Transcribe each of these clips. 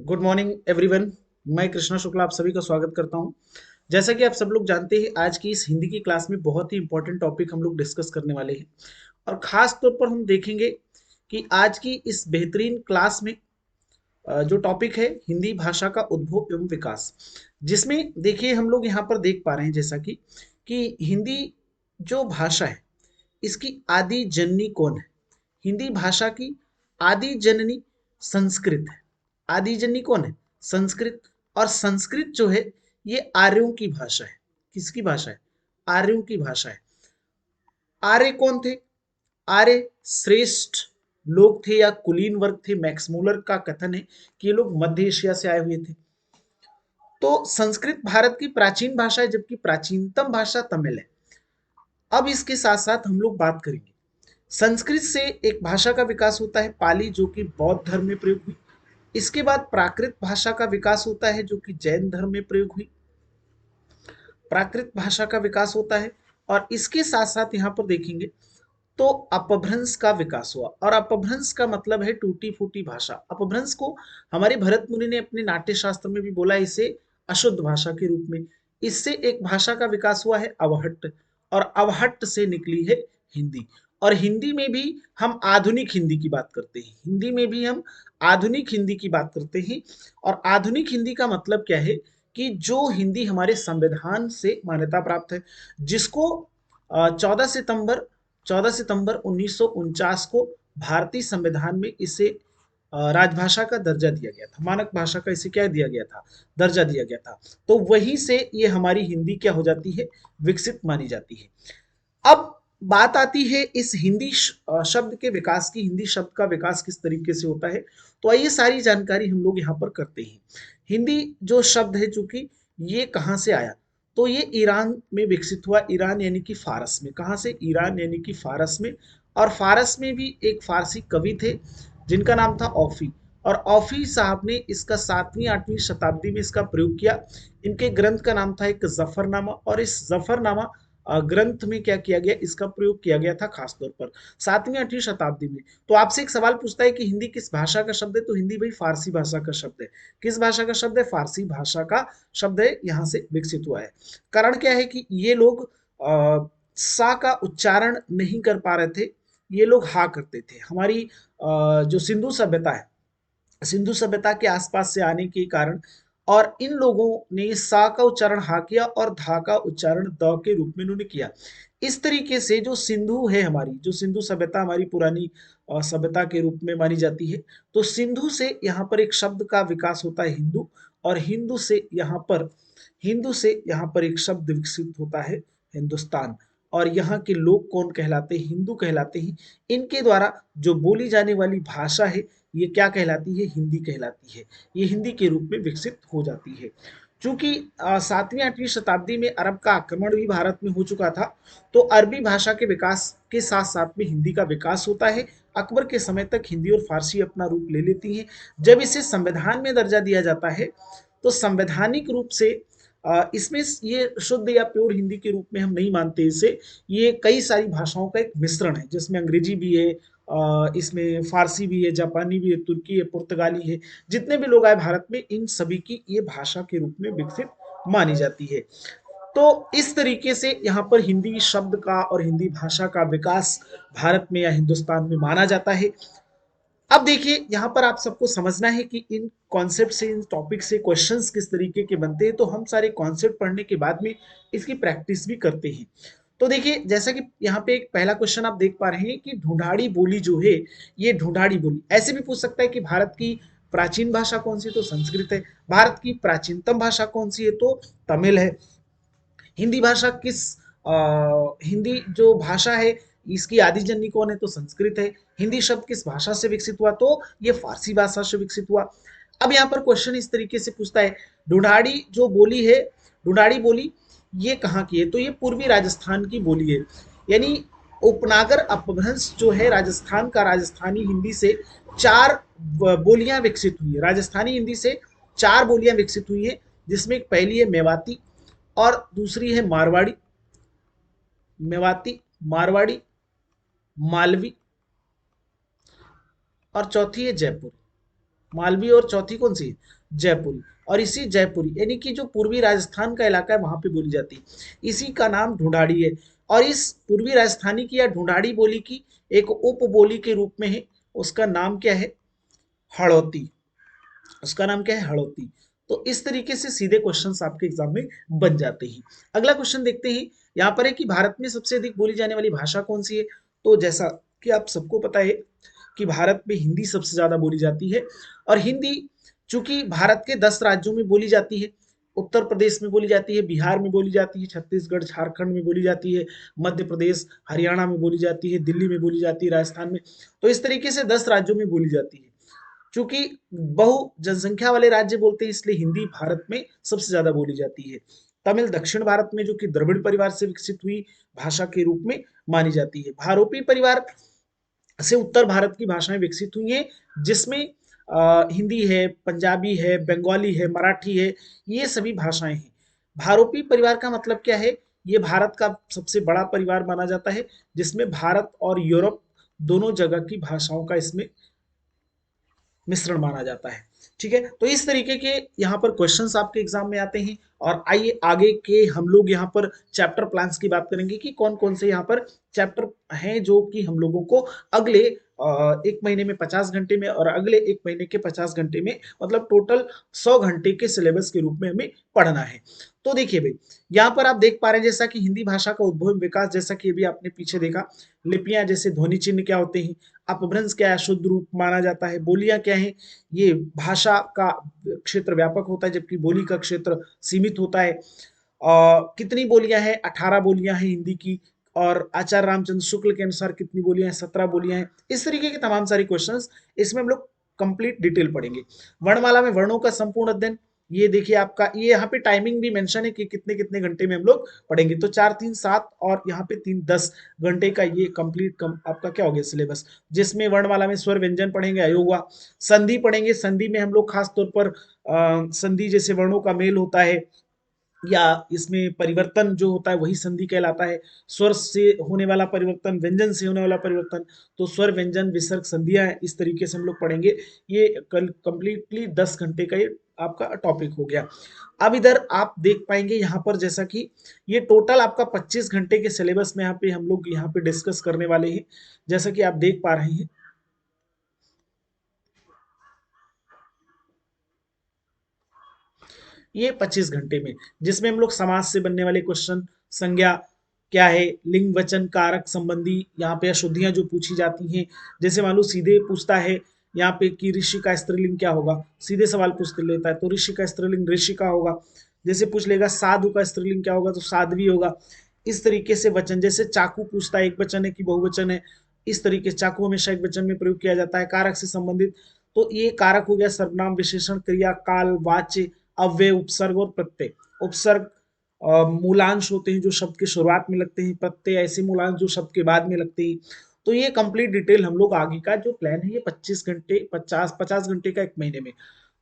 Good morning everyone. मैं कृष्णा शुक्ला आप सभी का स्वागत करता हूं। जैसा कि आप सब लोग जानते हैं, आज की इस हिंदी की क्लास में बहुत ही इंपॉर्टेंट टॉपिक हम लोग डिस्कस करने वाले हैं और खास तौर पर हम देखेंगे कि आज की इस बेहतरीन क्लास में जो टॉपिक है हिंदी भाषा का उद्भव एवं विकास, जिसमें देखिए हम लोग यहाँ पर देख पा रहे हैं जैसा कि हिंदी जो भाषा है इसकी आदि जननी कौन है। हिंदी भाषा की आदि जननी संस्कृत है। आदि जननी कौन है? संस्कृत। और संस्कृत जो है ये आर्यों की भाषा है। किसकी भाषा है? आर्यों की भाषा है। आर्य कौन थे? आर्य श्रेष्ठ लोग थे या कुलीन वर्ग थे। मैक्स मूलर का कथन है कि ये लोग मध्य एशिया से आए हुए थे। तो संस्कृत भारत की प्राचीन भाषा है, जबकि प्राचीनतम भाषा तमिल है। अब इसके साथ साथ हम लोग बात करेंगे संस्कृत से एक भाषा का विकास होता है पाली, जो कि बौद्ध धर्म में प्रयोग हुई। इसके बाद प्राकृत भाषा का विकास होता है जो कि जैन धर्म में प्रयोग हुई। प्राकृत भाषा का विकास होता है और इसके साथ साथ यहाँ पर देखेंगे तो अपभ्रंश का विकास हुआ। और अपभ्रंश का मतलब है टूटी फूटी भाषा। अपभ्रंश को हमारे भरत मुनि ने अपने नाट्य शास्त्र में भी बोला, इसे अशुद्ध भाषा के रूप में। इससे एक भाषा का विकास हुआ है अवहट्ट, और अवहट्ट से निकली है हिंदी। और हिंदी में भी हम आधुनिक हिंदी की बात करते हैं। हिंदी में भी हम आधुनिक हिंदी की बात करते हैं। और आधुनिक हिंदी का मतलब क्या है कि जो हिंदी हमारे संविधान से मान्यता प्राप्त है, जिसको 14 सितंबर 1949 को भारतीय संविधान में इसे राजभाषा का दर्जा दिया गया था। मानक भाषा का इसे क्या दिया गया था? दर्जा दिया गया था। तो वहीं से ये हमारी हिंदी क्या हो जाती है? विकसित मानी जाती है। अब बात आती है इस हिंदी शब्द के विकास की। हिंदी शब्द का विकास किस तरीके से होता है, तो आइए सारी जानकारी हम लोग यहाँ पर करते हैं। हिंदी जो शब्द है, चूंकि ये कहाँ से आया, तो ये ईरान में विकसित हुआ। ईरान यानी कि फारस में। कहाँ से? ईरान यानी कि फारस में। और फारस में भी एक फारसी कवि थे जिनका नाम था औफी। और औफी साहब ने इसका 7वीं 8वीं शताब्दी में इसका प्रयोग किया। इनके ग्रंथ का नाम था एक जफरनामा। और इस जफरनामा ग्रंथ में क्या किया गया? इसका प्रयोग किया गया था खासतौर पर 7वीं 8वीं शताब्दी में। तो आपसे एक सवाल पूछता है कि हिंदी किस भाषा का शब्द है, तो हिंदी भाई फारसी भाषा का शब्द है। किस भाषा का शब्द है? फारसी भाषा का शब्द है, यहाँ से विकसित हुआ है। कारण क्या है कि ये लोग सा का उच्चारण नहीं कर पा रहे थे, ये लोग हा करते थे। हमारी जो सिंधु सभ्यता है, सिंधु सभ्यता के आसपास से आने के कारण और इन लोगों ने सा का उच्चारण हा किया और धा का उच्चारण द के रूप में इन्होंने किया। इस तरीके से जो सिंधु है, हमारी जो सिंधु सभ्यता हमारी पुरानी सभ्यता के रूप में मानी जाती है, तो सिंधु से यहाँ पर एक शब्द का विकास होता है हिंदू। और हिंदू से यहाँ पर एक शब्द विकसित होता है हिंदुस्तान। और यहाँ के लोग कौन कहलाते हैं? हिंदू कहलाते हैं। इनके द्वारा जो बोली जाने वाली भाषा है ये क्या कहलाती है? हिंदी कहलाती है। ये हिंदी के रूप में विकसित हो जाती है। चूंकि 7वीं 8वीं शताब्दी में अरब का आक्रमण भी भारत में हो चुका था, तो अरबी भाषा के विकास के साथ साथ में हिंदी का विकास होता है। अकबर के समय तक हिंदी और फारसी अपना रूप ले लेती हैं। जब इसे संविधान में दर्जा दिया जाता है, तो संवैधानिक रूप से इसमें ये शुद्ध या प्योर हिंदी के रूप में हम नहीं मानते इसे। ये कई सारी भाषाओं का एक मिश्रण है, जिसमें अंग्रेजी भी है, इसमें फारसी भी है, जापानी भी है, तुर्की है, पुर्तगाली है। जितने भी लोग आए भारत में, इन सभी की ये भाषा के रूप में विकसित मानी जाती है। तो इस तरीके से यहाँ पर हिंदी शब्द का और हिंदी भाषा का विकास भारत में या हिंदुस्तान में माना जाता है। अब देखिए यहाँ पर आप सबको समझना है कि इन कॉन्सेप्ट से, इन टॉपिक से क्वेश्चंस किस तरीके के बनते हैं। तो हम सारे कॉन्सेप्ट पढ़ने के बाद में इसकी प्रैक्टिस भी करते हैं। तो देखिए जैसा कि यहाँ पे एक पहला क्वेश्चन आप देख पा रहे हैं कि ढूंढाड़ी बोली जो है, ये ढूंढाड़ी बोली ऐसे भी पूछ सकता है कि भारत की प्राचीन भाषा कौन सी है, तो संस्कृत है। भारत की प्राचीनतम भाषा कौन सी है, तो तमिल है। हिंदी भाषा किस हिंदी जो भाषा है इसकी आदि जननी कौन है, तो संस्कृत है। हिंदी शब्द किस भाषा से विकसित हुआ, तो ये फारसी भाषा से विकसित हुआ। अब यहाँ पर क्वेश्चन इस तरीके से पूछता है, ढूंढाड़ी जो बोली है, ढूंढाड़ी बोली ये कहाँ की है, तो ये पूर्वी राजस्थान की बोली है। यानी उपनागर अपभ्रंश जो है राजस्थान का, राजस्थानी हिंदी से चार बोलियां विकसित हुई है। राजस्थानी हिंदी से चार बोलियां विकसित हुई है, जिसमें एक पहली है मेवाती, और दूसरी है मारवाड़ी, मेवाती, मारवाड़ी, मालवी, और चौथी है जयपुर। मालवी और चौथी कौन सी है? जयपुरी। और इसी जयपुरी यानी कि जो पूर्वी राजस्थान का इलाका है वहां पे बोली जाती है, इसी का नाम ढूंढाड़ी है। और इस पूर्वी राजस्थानी की या ढूंढाड़ी बोली की एक उप बोली के रूप में है, उसका नाम क्या है? हड़ौती। उसका नाम क्या है? हड़ौती। तो इस तरीके से सीधे क्वेश्चंस आपके एग्जाम में बन जाते हैं। अगला क्वेश्चन देखते हैं। यहाँ पर है कि भारत में सबसे अधिक बोली जाने वाली भाषा कौन सी है? तो जैसा कि आप सबको पता है कि भारत में हिंदी सबसे ज्यादा बोली जाती है। और हिंदी चूंकि भारत के 10 राज्यों में बोली जाती है, उत्तर प्रदेश में बोली जाती है, बिहार में बोली जाती है, छत्तीसगढ़ झारखंड में बोली जाती है, मध्य प्रदेश हरियाणा में बोली जाती है, दिल्ली में बोली जाती है, राजस्थान में। तो इस तरीके से 10 राज्यों में बोली जाती है। चूंकि बहु जनसंख्या वाले राज्य बोलते हैं इसलिए हिंदी भारत में सबसे ज्यादा बोली जाती है। तमिल दक्षिण भारत में जो कि द्रविड़ परिवार से विकसित हुई भाषा के रूप में मानी जाती है। भारोपी परिवार से उत्तर भारत की भाषाएं विकसित हुई हैं, जिसमें हिंदी है, पंजाबी है, बंगाली है, मराठी है, ये सभी भाषाएं हैं। भारोपी परिवार का मतलब क्या है? ये भारत का सबसे बड़ा परिवार माना जाता है, जिसमें भारत और यूरोप दोनों जगह की भाषाओं का इसमें मिश्रण माना जाता है। ठीक है, तो इस तरीके के यहाँ पर क्वेश्चंस आपके एग्जाम में आते हैं। और आइए आगे के हम लोग यहाँ पर चैप्टर प्लान्स की बात करेंगे कि कौन कौन से यहाँ पर चैप्टर हैं जो कि हम लोगों को अगले एक महीने में 50 घंटे में और अगले एक महीने के 50 घंटे में, मतलब टोटल 100 घंटे के सिलेबस के रूप में हमें पढ़ना है। तो देखिए भाई, यहाँ पर आप देख पा रहे हैं जैसा कि हिंदी भाषा का उद्भव विकास, जैसा कि अभी आपने पीछे देखा, लिपियां जैसे ध्वनि चिन्ह क्या होते हैं, अपभ्रंश क्या है, शुद्ध रूप माना जाता है, बोलियां क्या है, ये भाषा का क्षेत्र व्यापक होता है जबकि बोली का क्षेत्र सीमित होता है। कितनी बोलियां हैं? 18 बोलियां हैं हिंदी की। और आचार्य रामचंद्र शुक्ल के अनुसार कितनी बोलियां हैं? 17 बोलियां हैं। इस तरीके के तमाम सारे क्वेश्चंस इसमें हम लोग कंप्लीट डिटेल पढ़ेंगे। वर्णमाला में वर्णों का संपूर्ण अध्ययन, ये देखिए आपका, ये यहाँ पे टाइमिंग भी मेंशन है कि कितने कितने घंटे में हम लोग पढ़ेंगे। तो 4 3 7 और यहाँ पे 3 10 घंटे का ये कंप्लीट आपका क्या हो गया सिलेबस, जिसमें वर्णमाला में स्वर व्यंजन पढ़ेंगे, अयोग हुआ, संधि पढ़ेंगे। संधि में हम लोग खास तौर पर संधि जैसे वर्णों का मेल होता है या इसमें परिवर्तन जो होता है वही संधि कहलाता है। स्वर से होने वाला परिवर्तन, व्यंजन से होने वाला परिवर्तन, तो स्वर व्यंजन विसर्ग संधियां हैं, इस तरीके से हम लोग पढ़ेंगे। ये कल कंप्लीटली 10 घंटे का ये आपका टॉपिक हो गया। अब इधर आप देख पाएंगे यहाँ पर जैसा कि ये टोटल आपका 25 घंटे के सिलेबस में यहाँ पे हम लोग यहाँ पे डिस्कस करने वाले हैं, जैसा कि आप देख पा रहे हैं। ये 25 घंटे में, जिसमें हम लोग समाज से बनने वाले क्वेश्चन, संज्ञा क्या है, लिंग वचन कारक संबंधी यहाँ पे अशुद्धियां जो पूछी जाती हैं, जैसे मान लो सीधे पूछता है यहाँ पे कि ऋषि का स्त्रीलिंग क्या होगा, सीधे सवाल पूछ लेता है तो ऋषि का स्त्रीलिंग ऋषि का होगा। जैसे पूछ लेगा साधु का स्त्रीलिंग क्या होगा, तो साध्वी होगा। इस तरीके से वचन, जैसे चाकू पूछता है एक वचन है कि बहुवचन है, इस तरीके से चाकू हमेशा एक वचन में प्रयोग किया जाता है। कारक से संबंधित, तो ये कारक हो गया सर्वनाम, विशेषण, क्रिया, काल, वाच्य, अव्यय, उपसर्ग और प्रत्यय। उपसर्ग मूलांश होते हैं जो शब्द के शुरुआत में लगते हैं, प्रत्यय ऐसे मूलांश जो शब्द के बाद में लगते हैं। तो ये कंप्लीट डिटेल हम लोग आगे का जो प्लान है ये 25 घंटे, 50 घंटे का एक महीने में,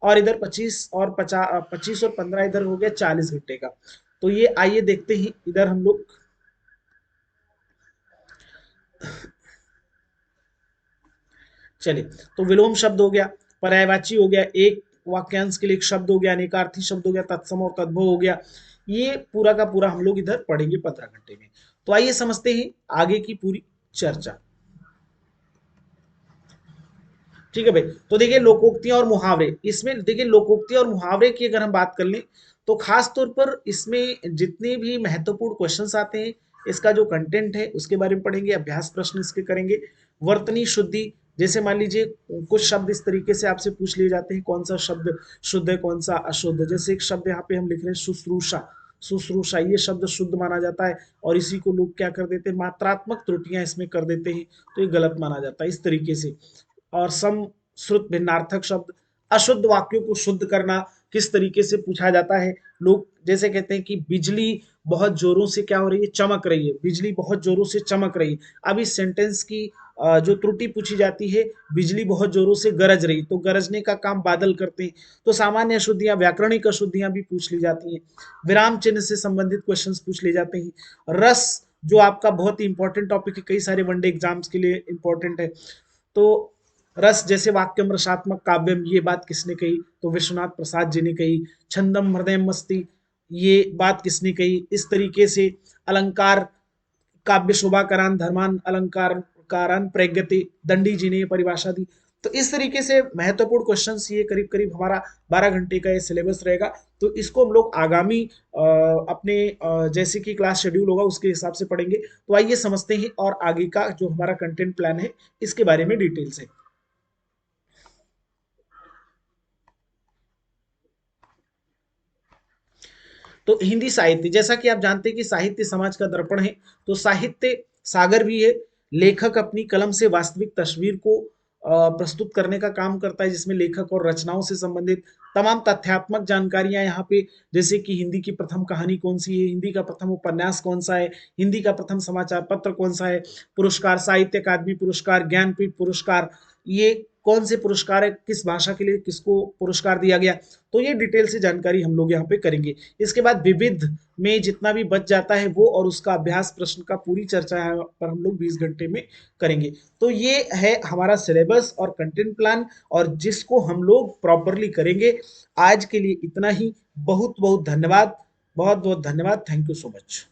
और इधर 25 और 15 इधर हो गया 40 घंटे का। तो ये आइए देखते हैं इधर हम लोग। चलिए, तो विलोम शब्द हो गया, पर्यायवाची हो गया, एक वाक्यांश के लिए एक शब्द हो गया, अनेकार्थी शब्द हो गया, तत्सम और तद्भव हो गया। ये पूरा का पूरा हम लोग इधर पढ़ेंगे 15 घंटे में। तो आइए समझते हैं आगे की पूरी चर्चा। ठीक है भाई, तो देखिए लोकोक्तियां और मुहावरे, इसमें देखिए लोकोक्तियां और मुहावरे की अगर हम बात कर लें तो खास तौर पर इसमें जितने भी महत्वपूर्ण क्वेश्चंस आते हैं, इसका जो कंटेंट है उसके बारे में पढ़ेंगे, अभ्यास प्रश्न इसके करेंगे। वर्तनी शुद्धि, जैसे मान लीजिए कुछ शब्द इस तरीके से आपसे पूछ लिए जाते हैं, कौन सा शब्द शुद्ध है कौन सा अशुद्ध। जैसे एक शब्द यहाँ पे हम लिख रहे हैं शुश्रूषा, शुश्रूषा ये शब्द शुद्ध माना जाता है और इसी को लोग क्या कर देते हैं, मात्रात्मक त्रुटियां इसमें कर देते हैं, तो ये गलत माना जाता है इस तरीके से। और सम श्रुत भिन्नार्थक शब्द, अशुद्ध वाक्यों को शुद्ध करना किस तरीके से पूछा जाता है। लोग जैसे कहते हैं कि बिजली बहुत जोरों से क्या हो रही है, चमक रही है, बिजली बहुत जोरों से चमक रही है। अब इस सेंटेंस की जो त्रुटि पूछी जाती है, बिजली बहुत जोरों से गरज रही, तो गरजने का काम बादल करते हैं। तो सामान्य अशुद्धियां, व्याकरणिक अशुद्धियां भी पूछ ली जाती हैं। विराम चिन्ह से संबंधित क्वेश्चंस पूछ ले जाते हैं। रस, जो आपका बहुत ही इंपॉर्टेंट टॉपिक है, कई सारे वनडे एग्जाम्स के लिए इंपॉर्टेंट है। तो रस जैसे वाक्यम रसात्मक काव्यम, ये बात किसने कही? तो विश्वनाथ प्रसाद जी ने कही। छंदम हृदय मस्ती, ये बात किसने कही? इस तरीके से अलंकार, काव्य शोभा करान धर्मान अलंकार कारान प्रज्ञते, दंडी जी ने ये परिभाषा दी। तो इस तरीके से महत्वपूर्ण क्वेश्चंस ये करीब करीब हमारा 12 घंटे का ये सिलेबस रहेगा। तो इसको हम लोग आगामी अपने जैसे कि क्लास शेड्यूल होगा उसके हिसाब से पढ़ेंगे। तो आइए समझते हैं और आगे का जो हमारा कंटेंट प्लान है इसके बारे में डिटेल से। तो हिंदी साहित्य, जैसा कि आप जानते हैं कि साहित्य समाज का दर्पण है, तो साहित्य सागर भी है। लेखक अपनी कलम से वास्तविक तस्वीर को प्रस्तुत करने का काम करता है, जिसमें लेखक और रचनाओं से संबंधित तमाम तथ्यात्मक जानकारियां यहाँ पे, जैसे कि हिंदी की प्रथम कहानी कौन सी है, हिंदी का प्रथम उपन्यास कौन सा है, हिंदी का प्रथम समाचार पत्र कौन सा है, पुरस्कार, साहित्य अकादमी पुरस्कार, ज्ञानपीठ पुरस्कार, ये कौन से पुरस्कार है, किस भाषा के लिए किसको पुरस्कार दिया गया। तो ये डिटेल से जानकारी हम लोग यहाँ पे करेंगे। इसके बाद विविध में जितना भी बच जाता है वो और उसका अभ्यास प्रश्न का पूरी चर्चा यहाँ पर हम लोग 20 घंटे में करेंगे। तो ये है हमारा सिलेबस और कंटेंट प्लान, और जिसको हम लोग प्रॉपरली करेंगे। आज के लिए इतना ही। बहुत बहुत धन्यवाद, बहुत बहुत धन्यवाद। Thank you so much.